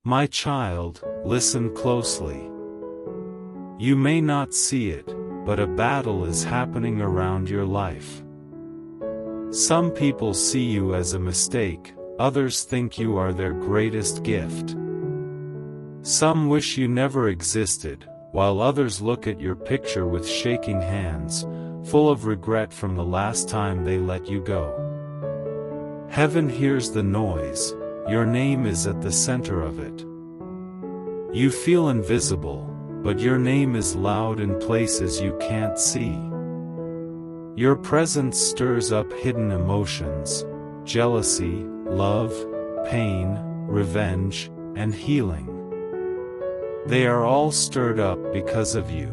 My child, listen closely. You may not see it, but a battle is happening around your life. Some people see you as a mistake, others think you are their greatest gift. Some wish you never existed, while others look at your picture with shaking hands, full of regret from the last time they let you go. Heaven hears the noise, your name is at the center of it. You feel invisible, but your name is loud in places you can't see. Your presence stirs up hidden emotions, jealousy, love, pain, revenge, and healing. They are all stirred up because of you.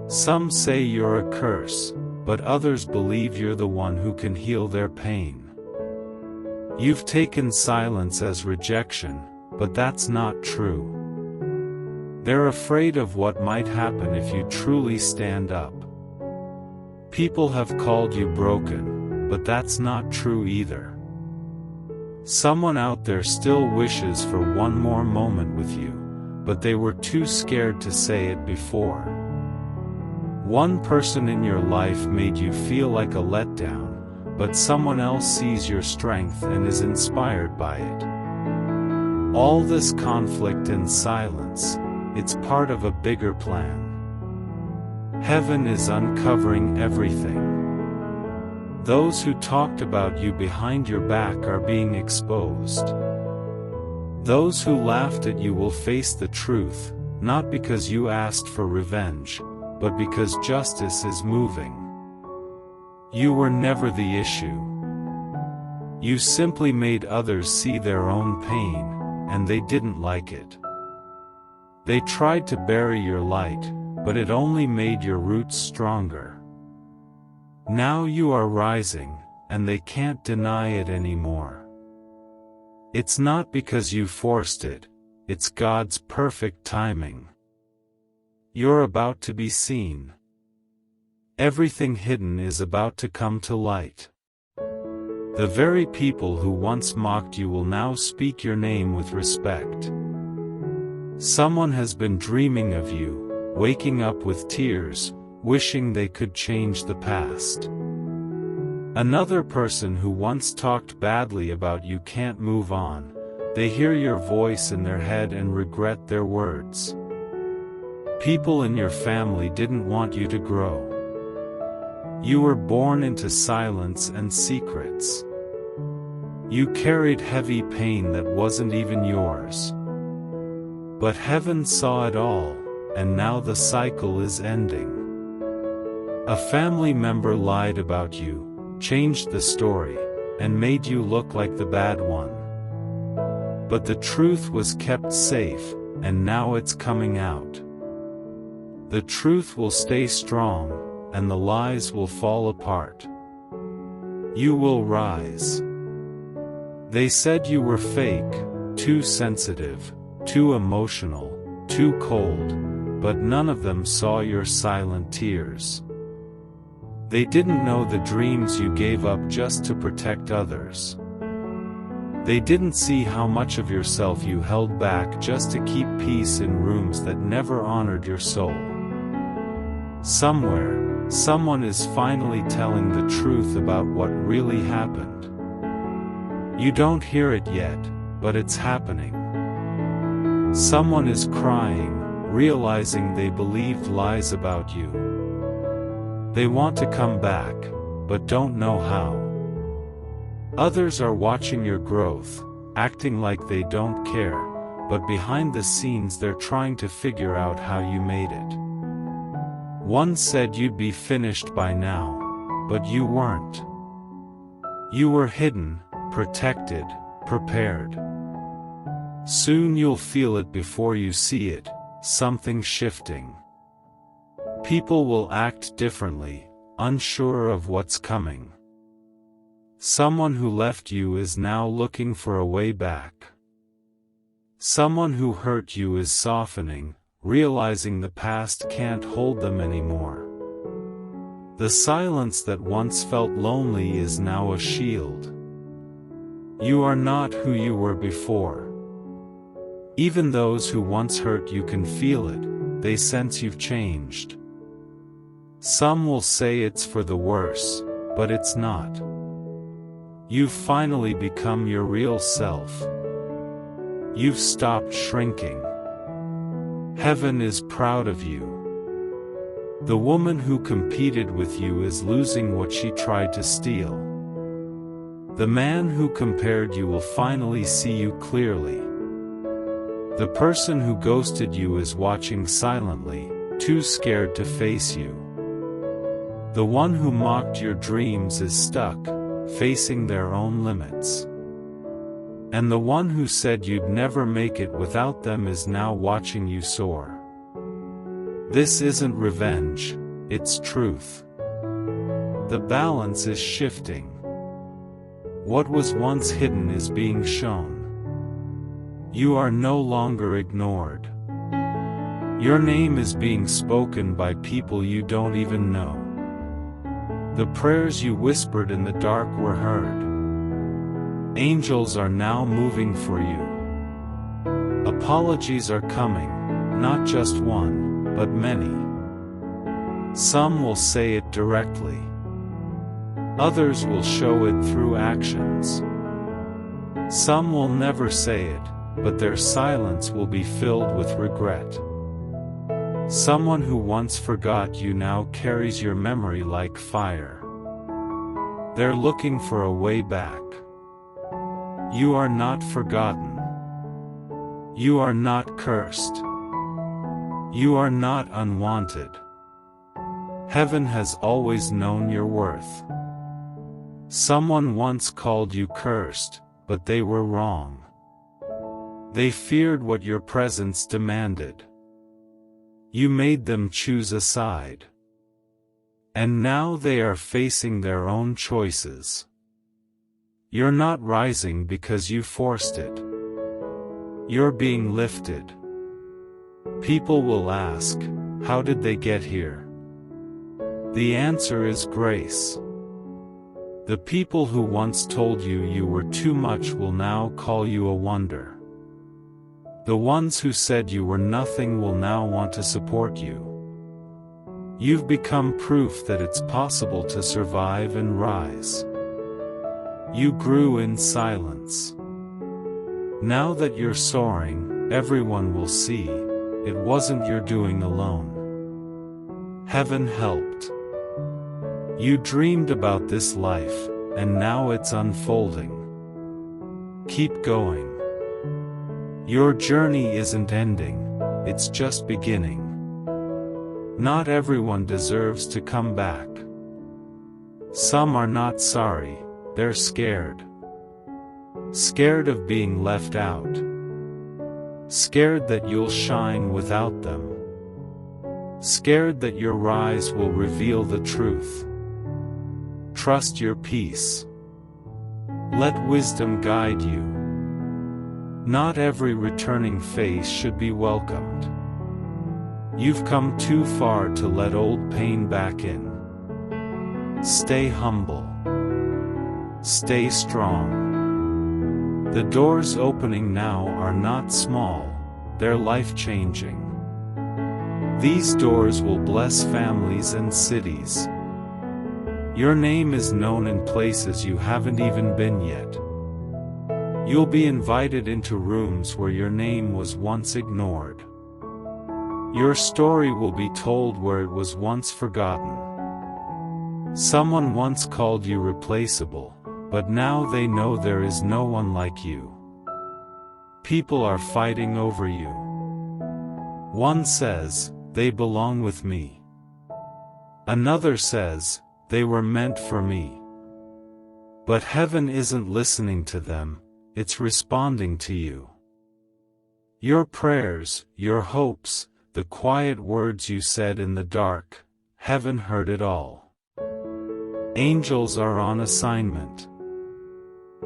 Some say you're a curse, but others believe you're the one who can heal their pain. You've taken silence as rejection, but that's not true. They're afraid of what might happen if you truly stand up. People have called you broken, but that's not true either. Someone out there still wishes for one more moment with you, but they were too scared to say it before. One person in your life made you feel like a letdown, but someone else sees your strength and is inspired by it. All this conflict and silence, it's part of a bigger plan. Heaven is uncovering everything. Those who talked about you behind your back are being exposed. Those who laughed at you will face the truth, not because you asked for revenge, but because justice is moving. You were never the issue. You simply made others see their own pain, and they didn't like it. They tried to bury your light, but it only made your roots stronger. Now you are rising, and they can't deny it anymore. It's not because you forced it, it's God's perfect timing. You're about to be seen. Everything hidden is about to come to light. The very people who once mocked you will now speak your name with respect. Someone has been dreaming of you, waking up with tears, wishing they could change the past. Another person who once talked badly about you can't move on. They hear your voice in their head and regret their words. People in your family didn't want you to grow. You were born into silence and secrets. You carried heavy pain that wasn't even yours. But heaven saw it all, and now the cycle is ending. A family member lied about you, changed the story, and made you look like the bad one. But the truth was kept safe, and now it's coming out. The truth will stay strong, and the lies will fall apart. You will rise. They said you were fake, too sensitive, too emotional, too cold, but none of them saw your silent tears. They didn't know the dreams you gave up just to protect others. They didn't see how much of yourself you held back just to keep peace in rooms that never honored your soul. Somewhere, someone is finally telling the truth about what really happened. You don't hear it yet, but it's happening. Someone is crying, realizing they believed lies about you. They want to come back, but don't know how. Others are watching your growth, acting like they don't care, but behind the scenes they're trying to figure out how you made it. One said you'd be finished by now, but you weren't. You were hidden, protected, prepared. Soon you'll feel it before you see it, something shifting. People will act differently, unsure of what's coming. Someone who left you is now looking for a way back. Someone who hurt you is softening, realizing the past can't hold them anymore. The silence that once felt lonely is now a shield. You are not who you were before. Even those who once hurt you can feel it, they sense you've changed. Some will say it's for the worse, but it's not. You've finally become your real self. You've stopped shrinking. Heaven is proud of you. The woman who competed with you is losing what she tried to steal. The man who compared you will finally see you clearly. The person who ghosted you is watching silently, too scared to face you. The one who mocked your dreams is stuck, facing their own limits. And the one who said you'd never make it without them is now watching you soar. This isn't revenge, it's truth. The balance is shifting. What was once hidden is being shown. You are no longer ignored. Your name is being spoken by people you don't even know. The prayers you whispered in the dark were heard. Angels are now moving for you. Apologies are coming, not just one, but many. Some will say it directly. Others will show it through actions. Some will never say it, but their silence will be filled with regret. Someone who once forgot you now carries your memory like fire. They're looking for a way back. You are not forgotten. You are not cursed. You are not unwanted. Heaven has always known your worth. Someone once called you cursed, but they were wrong. They feared what your presence demanded. You made them choose a side. And now they are facing their own choices. You're not rising because you forced it. You're being lifted. People will ask, how did they get here? The answer is grace. The people who once told you you were too much will now call you a wonder. The ones who said you were nothing will now want to support you. You've become proof that it's possible to survive and rise. You grew in silence. Now that you're soaring, everyone will see, it wasn't your doing alone. Heaven helped. You dreamed about this life, and now it's unfolding. Keep going. Your journey isn't ending, it's just beginning. Not everyone deserves to come back. Some are not sorry, they're scared. Scared of being left out. Scared that you'll shine without them. Scared that your rise will reveal the truth. Trust your peace. Let wisdom guide you. Not every returning face should be welcomed. You've come too far to let old pain back in. Stay humble. Stay strong. The doors opening now are not small, they're life-changing. These doors will bless families and cities. Your name is known in places you haven't even been yet. You'll be invited into rooms where your name was once ignored. Your story will be told where it was once forgotten. Someone once called you replaceable, but now they know there is no one like you. People are fighting over you. One says, they belong with me. Another says, they were meant for me. But heaven isn't listening to them, it's responding to you. Your prayers, your hopes, the quiet words you said in the dark, heaven heard it all. Angels are on assignment.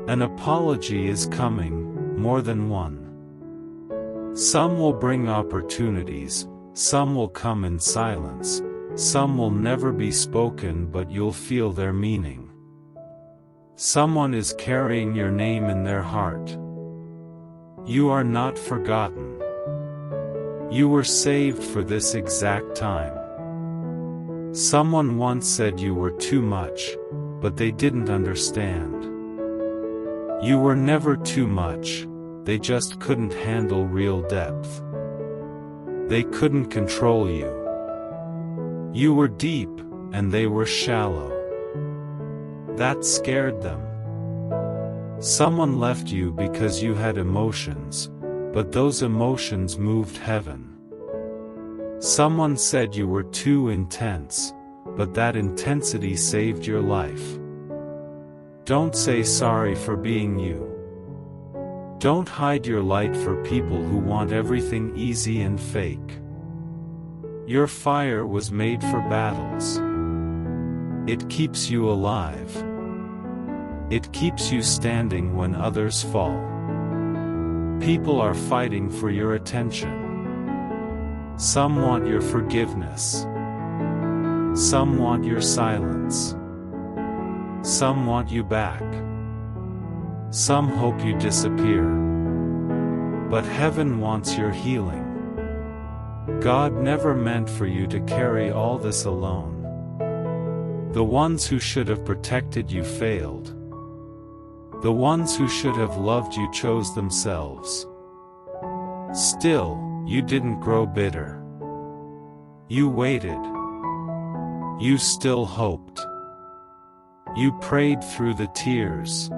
An apology is coming, more than one. Some will bring opportunities, some will come in silence, some will never be spoken but you'll feel their meaning. Someone is carrying your name in their heart. You are not forgotten. You were saved for this exact time. Someone once said you were too much, but they didn't understand. You were never too much, they just couldn't handle real depth. They couldn't control you. You were deep, and they were shallow. That scared them. Someone left you because you had emotions, but those emotions moved heaven. Someone said you were too intense, but that intensity saved your life. Don't say sorry for being you. Don't hide your light for people who want everything easy and fake. Your fire was made for battles. It keeps you alive. It keeps you standing when others fall. People are fighting for your attention. Some want your forgiveness. Some want your silence. Some want you back. Some hope you disappear. But heaven wants your healing. God never meant for you to carry all this alone. The ones who should have protected you failed. The ones who should have loved you chose themselves. Still, you didn't grow bitter. You waited. You still hoped. You prayed through the tears.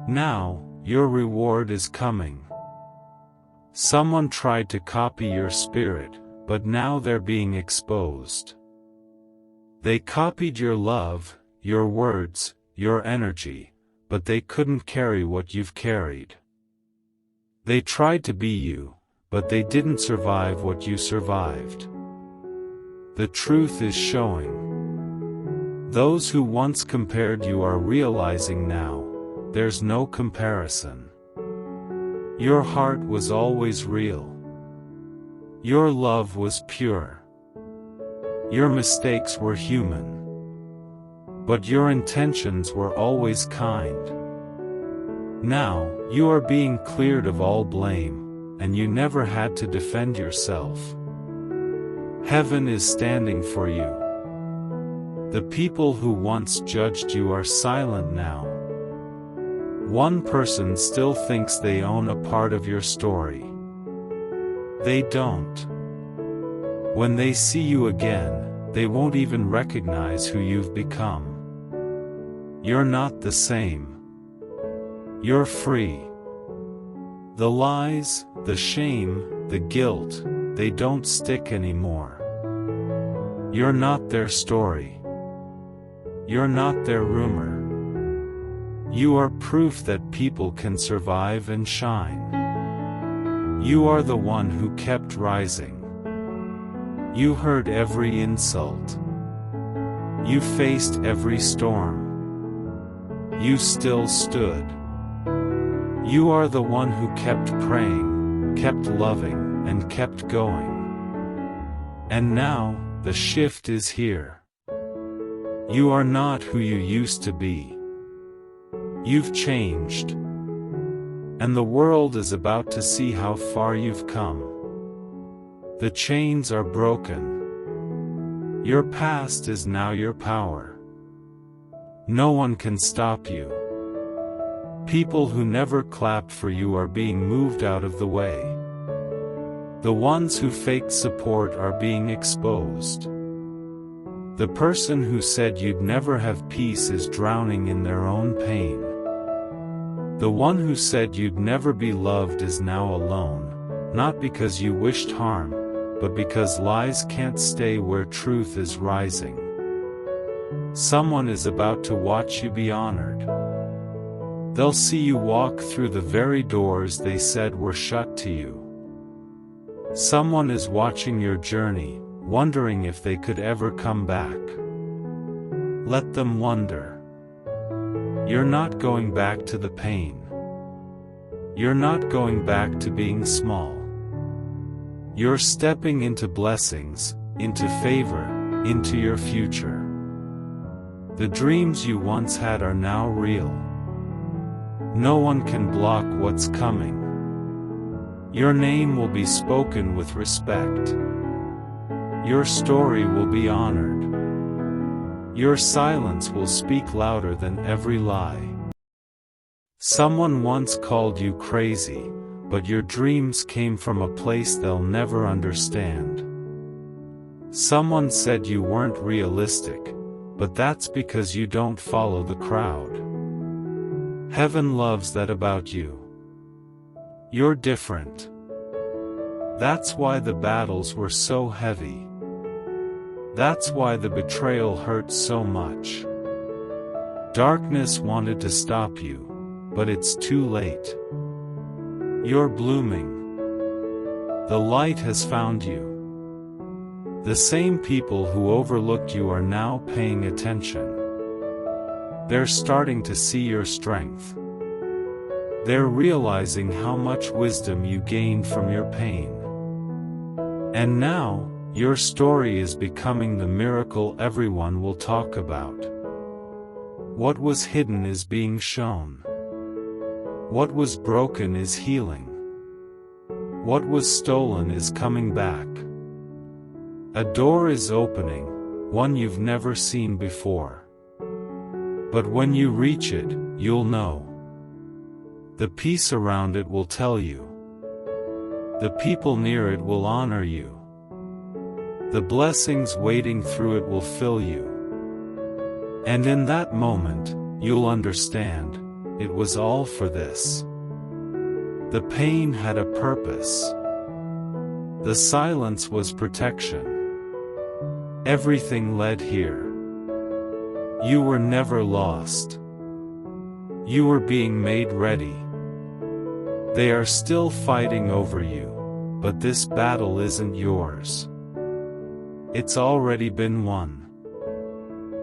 Now, your reward is coming. Someone tried to copy your spirit, but now they're being exposed. They copied your love, your words, your energy, but they couldn't carry what you've carried. They tried to be you, but they didn't survive what you survived. The truth is showing. Those who once compared you are realizing now, there's no comparison. Your heart was always real. Your love was pure. Your mistakes were human. But your intentions were always kind. Now, you are being cleared of all blame, and you never had to defend yourself. Heaven is standing for you. The people who once judged you are silent now. One person still thinks they own a part of your story. They don't. When they see you again, they won't even recognize who you've become. You're not the same. You're free. The lies, the shame, the guilt, they don't stick anymore. You're not their story. You're not their rumor. You are proof that people can survive and shine. You are the one who kept rising. You heard every insult. You faced every storm. You still stood. You are the one who kept praying, kept loving, and kept going. And now, the shift is here. You are not who you used to be. You've changed. And the world is about to see how far you've come. The chains are broken. Your past is now your power. No one can stop you. People who never clapped for you are being moved out of the way. The ones who faked support are being exposed. The person who said you'd never have peace is drowning in their own pain. The one who said you'd never be loved is now alone, not because you wished harm, but because lies can't stay where truth is rising. Someone is about to watch you be honored. They'll see you walk through the very doors they said were shut to you. Someone is watching your journey, wondering if they could ever come back. Let them wonder. You're not going back to the pain. You're not going back to being small. You're stepping into blessings, into favor, into your future. The dreams you once had are now real. No one can block what's coming. Your name will be spoken with respect. Your story will be honored. Your silence will speak louder than every lie. Someone once called you crazy, but your dreams came from a place they'll never understand. Someone said you weren't realistic, but that's because you don't follow the crowd. Heaven loves that about you. You're different. That's why the battles were so heavy. That's why the betrayal hurt so much. Darkness wanted to stop you, but it's too late. You're blooming. The light has found you. The same people who overlooked you are now paying attention. They're starting to see your strength. They're realizing how much wisdom you gained from your pain. And now, your story is becoming the miracle everyone will talk about. What was hidden is being shown. What was broken is healing. What was stolen is coming back. A door is opening, one you've never seen before. But when you reach it, you'll know. The peace around it will tell you. The people near it will honor you. The blessings waiting through it will fill you. And in that moment, you'll understand, it was all for this. The pain had a purpose. The silence was protection. Everything led here. You were never lost. You were being made ready. They are still fighting over you, but this battle isn't yours. It's already been won.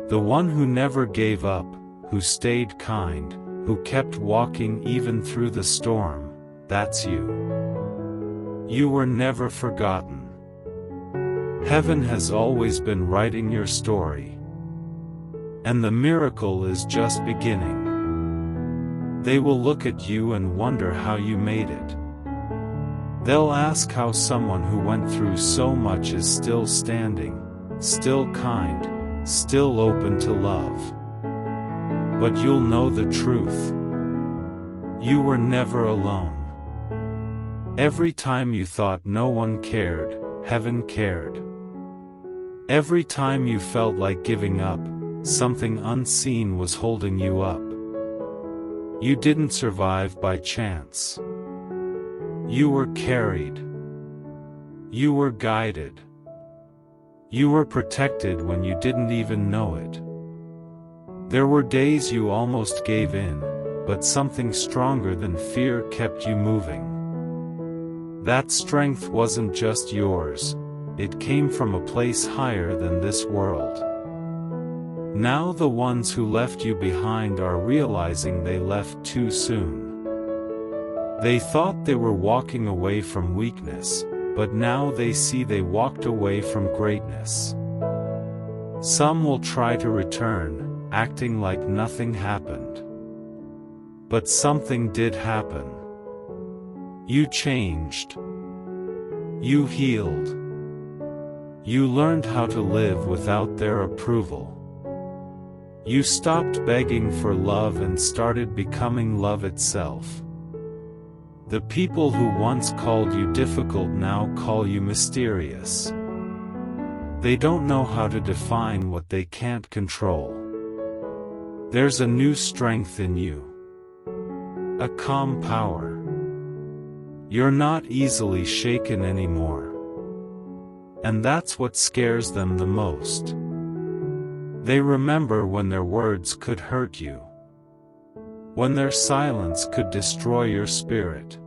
The one who never gave up, who stayed kind, who kept walking even through the storm, that's you. You were never forgotten. Heaven has always been writing your story. And the miracle is just beginning. They will look at you and wonder how you made it. They'll ask how someone who went through so much is still standing, still kind, still open to love. But you'll know the truth. You were never alone. Every time you thought no one cared, heaven cared. Every time you felt like giving up, something unseen was holding you up. You didn't survive by chance. You were carried. You were guided. You were protected when you didn't even know it. There were days you almost gave in, but something stronger than fear kept you moving. That strength wasn't just yours, it came from a place higher than this world. Now the ones who left you behind are realizing they left too soon. They thought they were walking away from weakness, but now they see they walked away from greatness. Some will try to return, acting like nothing happened. But something did happen. You changed. You healed. You learned how to live without their approval. You stopped begging for love and started becoming love itself. The people who once called you difficult now call you mysterious. They don't know how to define what they can't control. There's a new strength in you. A calm power. You're not easily shaken anymore. And that's what scares them the most. They remember when their words could hurt you. When their silence could destroy your spirit.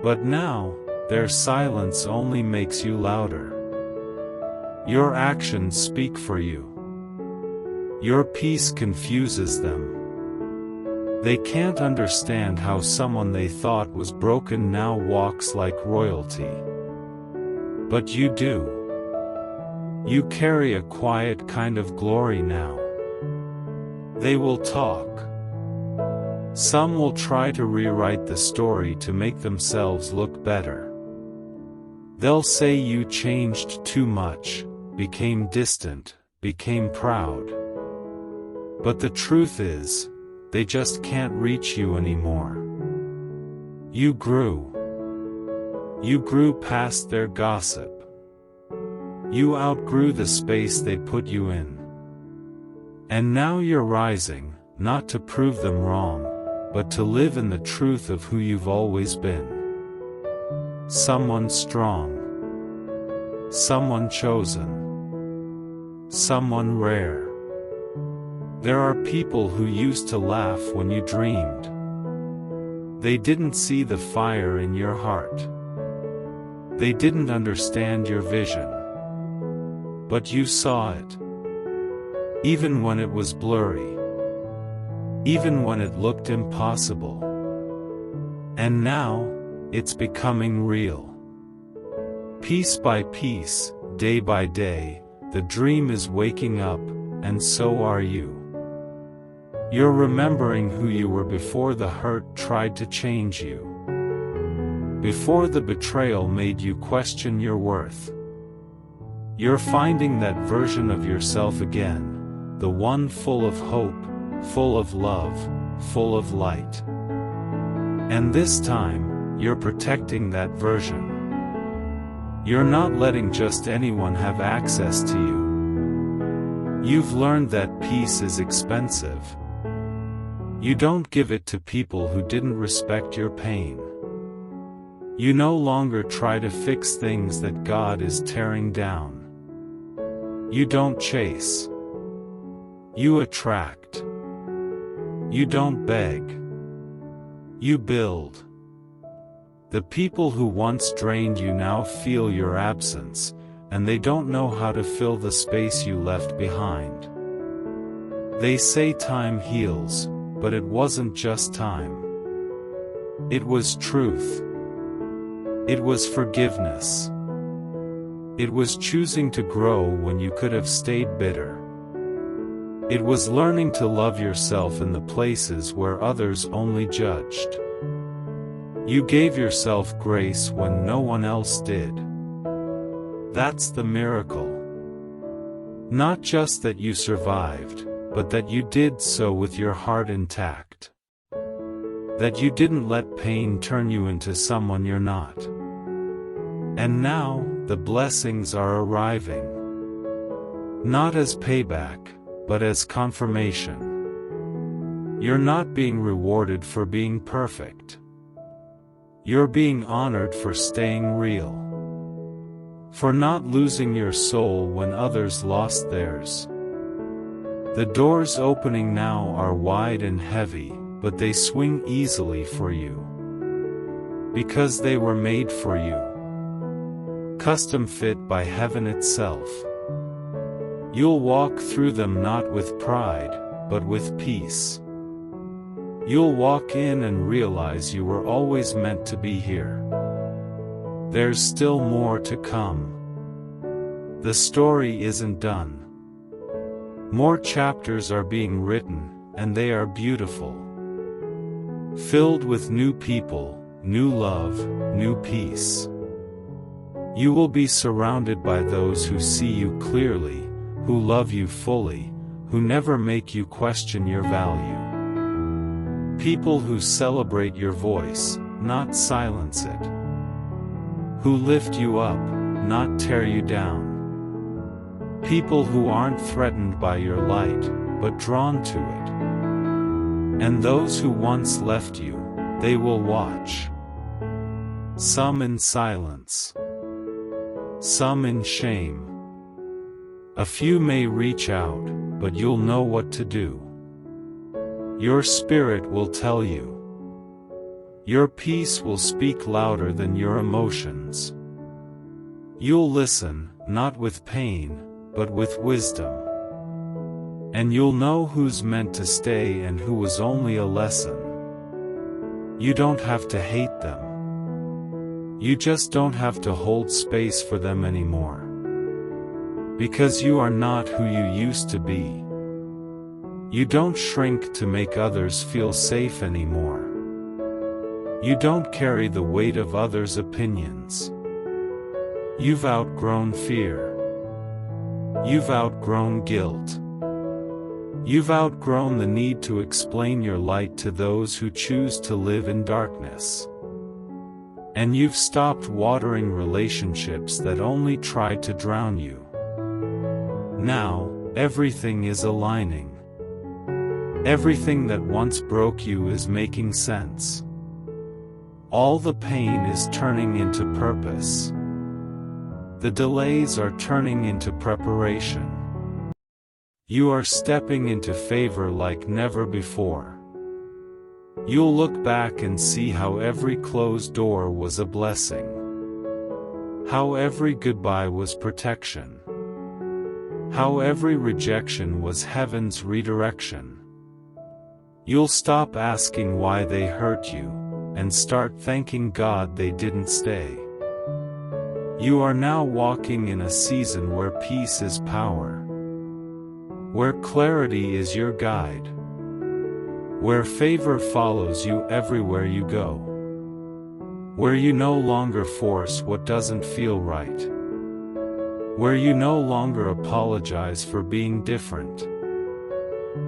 But now, their silence only makes you louder. Your actions speak for you. Your peace confuses them. They can't understand how someone they thought was broken now walks like royalty. But you do. You carry a quiet kind of glory now. They will talk. Some will try to rewrite the story to make themselves look better. They'll say you changed too much, became distant, became proud. But the truth is, they just can't reach you anymore. You grew. You grew past their gossip. You outgrew the space they put you in. And now you're rising, not to prove them wrong, but to live in the truth of who you've always been. Someone strong. Someone chosen. Someone rare. There are people who used to laugh when you dreamed. They didn't see the fire in your heart. They didn't understand your vision. But you saw it. Even when it was blurry. Even when it looked impossible. And now, it's becoming real. Piece by piece, day by day, the dream is waking up, and so are you. You're remembering who you were before the hurt tried to change you. Before the betrayal made you question your worth. You're finding that version of yourself again, the one full of hope, full of love, full of light. And this time, you're protecting that version. You're not letting just anyone have access to you. You've learned that peace is expensive. You don't give it to people who didn't respect your pain. You no longer try to fix things that God is tearing down. You don't chase. You attract. You don't beg. You build. The people who once drained you now feel your absence, and they don't know how to fill the space you left behind. They say time heals, but it wasn't just time. It was truth. It was forgiveness. It was choosing to grow when you could have stayed bitter. It was learning to love yourself in the places where others only judged. You gave yourself grace when no one else did. That's the miracle. Not just that you survived, but that you did so with your heart intact. That you didn't let pain turn you into someone you're not. And now, the blessings are arriving. Not as payback, but as confirmation. You're not being rewarded for being perfect. You're being honored for staying real. For not losing your soul when others lost theirs. The doors opening now are wide and heavy, but they swing easily for you. Because they were made for you. Custom fit by heaven itself. You'll walk through them not with pride, but with peace. You'll walk in and realize you were always meant to be here. There's still more to come. The story isn't done. More chapters are being written, and they are beautiful. Filled with new people, new love, new peace. You will be surrounded by those who see you clearly, who love you fully, who never make you question your value. People who celebrate your voice, not silence it. Who lift you up, not tear you down. People who aren't threatened by your light, but drawn to it. And those who once left you, they will watch. Some in silence. Some in shame. A few may reach out, but you'll know what to do. Your spirit will tell you. Your peace will speak louder than your emotions. You'll listen, not with pain, but with wisdom. And you'll know who's meant to stay and who was only a lesson. You don't have to hate them. You just don't have to hold space for them anymore. Because you are not who you used to be. You don't shrink to make others feel safe anymore. You don't carry the weight of others' opinions. You've outgrown fear. You've outgrown guilt. You've outgrown the need to explain your light to those who choose to live in darkness. And you've stopped watering relationships that only try to drown you. Now, everything is aligning. Everything that once broke you is making sense. All the pain is turning into purpose. The delays are turning into preparation. You are stepping into favor like never before. You'll look back and see how every closed door was a blessing. How every goodbye was protection. How every rejection was heaven's redirection. You'll stop asking why they hurt you, and start thanking God they didn't stay. You are now walking in a season where peace is power. Where clarity is your guide. Where favor follows you everywhere you go. Where you no longer force what doesn't feel right. Where you no longer apologize for being different.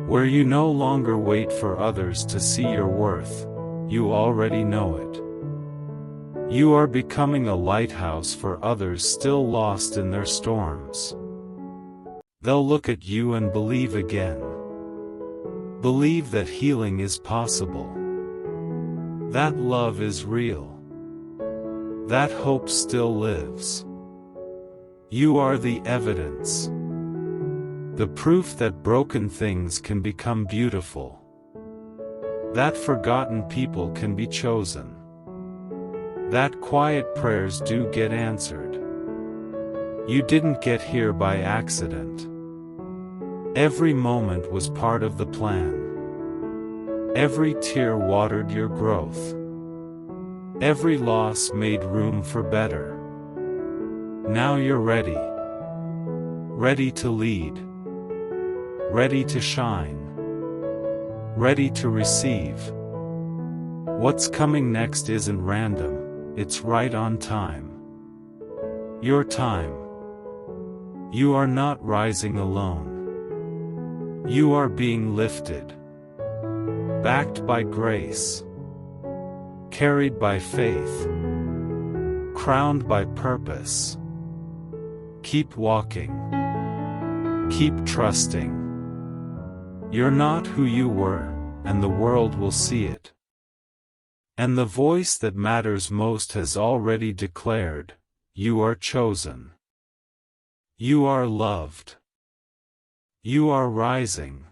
Where you no longer wait for others to see your worth, you already know it. You are becoming a lighthouse for others still lost in their storms. They'll look at you and believe again. Believe that healing is possible. That love is real. That hope still lives. You are the evidence. The proof that broken things can become beautiful. That forgotten people can be chosen. That quiet prayers do get answered. You didn't get here by accident. Every moment was part of the plan. Every tear watered your growth. Every loss made room for better. Now you're ready. Ready to lead. Ready to shine. Ready to receive. What's coming next isn't random, it's right on time. Your time. You are not rising alone. You are being lifted. Backed by grace. Carried by faith. Crowned by purpose. Keep walking. Keep trusting. You're not who you were, and the world will see it. And the voice that matters most has already declared, you are chosen. You are loved. You are rising.